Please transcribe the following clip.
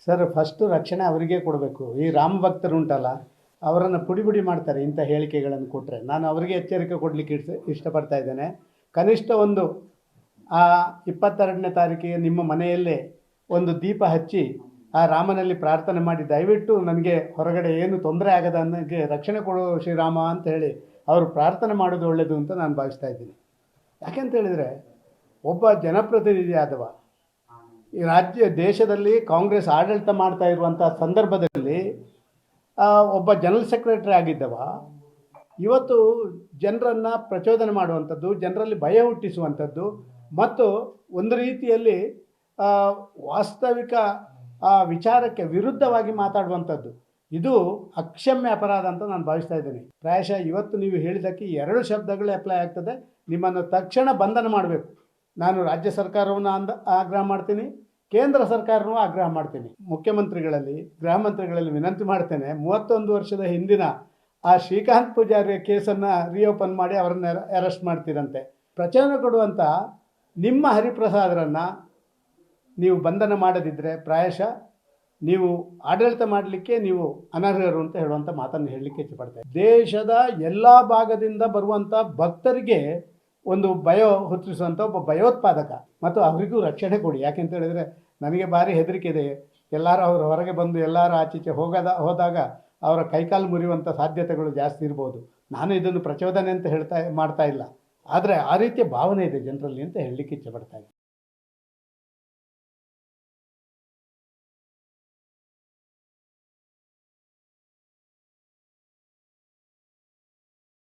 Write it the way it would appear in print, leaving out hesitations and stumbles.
Sir first ರಕ್ಷಣೆ ಅವರಿಗೆ ಕೊಡಬೇಕು. ಈ ರಾಮ ಭಕ್ತರು ಉಂಟಲ್ಲ, ಅವರನ್ನು ಪುಡಿ ಪುಡಿ ಮಾಡ್ತಾರೆ ಇಂಥ ಹೇಳಿಕೆಗಳನ್ನು ಕೊಟ್ಟರೆ. ನಾನು ಅವರಿಗೆ ಎಚ್ಚರಿಕೆ ಕೊಡಲಿಕ್ಕೆ ಇಷ್ಟಪಡ್ತಾ ಇದ್ದೇನೆ. ಕನಿಷ್ಠ ಒಂದು ಆ 22ನೇ ತಾರೀಕಿಗೆ ನಿಮ್ಮ ಮನೆಯಲ್ಲೇ ಒಂದು ದೀಪ ಹಚ್ಚಿ ಆ ರಾಮನಲ್ಲಿ ಪ್ರಾರ್ಥನೆ ಮಾಡಿ, ದಯವಿಟ್ಟು ನನಗೆ ಹೊರಗಡೆ ಏನು ತೊಂದರೆ ಆಗದ ನನಗೆ ರಕ್ಷಣೆ ಕೊಡು ಶ್ರೀರಾಮ ಅಂತ ಹೇಳಿ ಅವರು ಪ್ರಾರ್ಥನೆ ಮಾಡೋದು ಒಳ್ಳೆಯದು ಅಂತ ನಾನು ಭಾವಿಸ್ತಾ ಇದ್ದೀನಿ. ಯಾಕೆಂತ ಹೇಳಿದರೆ, ಒಬ್ಬ ಜನಪ್ರತಿನಿಧಿ ಆದವ, ಈ ದೇಶದಲ್ಲಿ ಕಾಂಗ್ರೆಸ್ ಆಡಳಿತ ಮಾಡ್ತಾ ಇರುವಂಥ ಸಂದರ್ಭದಲ್ಲಿ ಒಬ್ಬ ಜನರಲ್ ಸೆಕ್ರೆಟರಿ ಆಗಿದ್ದವ ಇವತ್ತು ಜನರನ್ನು ಪ್ರಚೋದನೆ ಮಾಡುವಂಥದ್ದು, ಜನರಲ್ಲಿ ಭಯ ಹುಟ್ಟಿಸುವಂಥದ್ದು ಮತ್ತು ಒಂದು ರೀತಿಯಲ್ಲಿ ವಾಸ್ತವಿಕ ವಿಚಾರಕ್ಕೆ ವಿರುದ್ಧವಾಗಿ ಮಾತಾಡುವಂಥದ್ದು, ಇದು ಅಕ್ಷಮ್ಯ ಅಪರಾಧ ಅಂತ ನಾನು ಭಾವಿಸ್ತಾ ಇದ್ದೀನಿ. ಪ್ರಾಯಶಃ ಇವತ್ತು ನೀವು ಹೇಳಿದ್ದಕ್ಕೆ 2 ಶಬ್ದಗಳೇ ಅಪ್ಲೈ ಆಗ್ತದೆ. ನಿಮ್ಮನ್ನು ತಕ್ಷಣ ಬಂಧನ ಮಾಡಬೇಕು. ನಾನು ರಾಜ್ಯ ಸರ್ಕಾರವನ್ನು ಆಗ್ರಹ ಮಾಡ್ತೀನಿ, ಕೇಂದ್ರ ಸರ್ಕಾರವೂ ಆಗ್ರಹ ಮಾಡ್ತೀನಿ. ಮುಖ್ಯಮಂತ್ರಿಗಳಲ್ಲಿ, ಗೃಹ ಮಂತ್ರಿಗಳಲ್ಲಿ ವಿನಂತಿ ಮಾಡ್ತೇನೆ, 31 ವರ್ಷದ ಹಿಂದಿನ ಆ ಶ್ರೀಕಾಂತ್ ಪೂಜಾರಿ ಕೇಸನ್ನು ರಿಓಪನ್ ಮಾಡಿ ಅವರನ್ನು ಅರೆಸ್ಟ್ ಮಾಡ್ತೀರಂತೆ. ಪ್ರಚೋದನೆ ಕೊಡುವಂಥ ನಿಮ್ಮ ಹರಿಪ್ರಸಾದರನ್ನು ನೀವು ಬಂಧನ ಮಾಡದಿದ್ದರೆ ಪ್ರಾಯಶಃ ನೀವು ಆಡಳಿತ ಮಾಡಲಿಕ್ಕೆ ನೀವು ಅನರ್ಹರು ಅಂತ ಹೇಳುವಂಥ ಮಾತನ್ನು ಹೇಳಲಿಕ್ಕೆ ಇಷ್ಟಪಡ್ತೇನೆ. ದೇಶದ ಎಲ್ಲ ಭಾಗದಿಂದ ಬರುವಂಥ ಭಕ್ತರಿಗೆ ಒಂದು ಭಯ ಹುಟ್ಟಿಸುವಂಥ ಒಬ್ಬ ಭಯೋತ್ಪಾದಕ, ಮತ್ತು ಅವರಿಗೂ ರಕ್ಷಣೆ ಕೊಡಿ. ಯಾಕೆಂತ ಹೇಳಿದರೆ ನನಗೆ ಭಾರಿ ಹೆದರಿಕೆ ಇದೆ. ಎಲ್ಲರೂ ಅವರು ಹೊರಗೆ ಬಂದು ಎಲ್ಲರೂ ಆಚೀಚೆ ಹೋದಾಗ ಅವರ ಕೈಕಾಲು ಮುರಿಯುವಂಥ ಸಾಧ್ಯತೆಗಳು ಜಾಸ್ತಿ ಇರ್ಬೋದು. ನಾನು ಇದನ್ನು ಪ್ರಚೋದನೆ ಅಂತ ಮಾಡ್ತಾ ಇಲ್ಲ, ಆದರೆ ಆ ರೀತಿಯ ಭಾವನೆ ಇದೆ ಜನರಲ್ಲಿ ಅಂತ ಹೇಳಲಿಕ್ಕೆ ಇಷ್ಟಪಡ್ತಾ ಇದ್ದೀನಿ.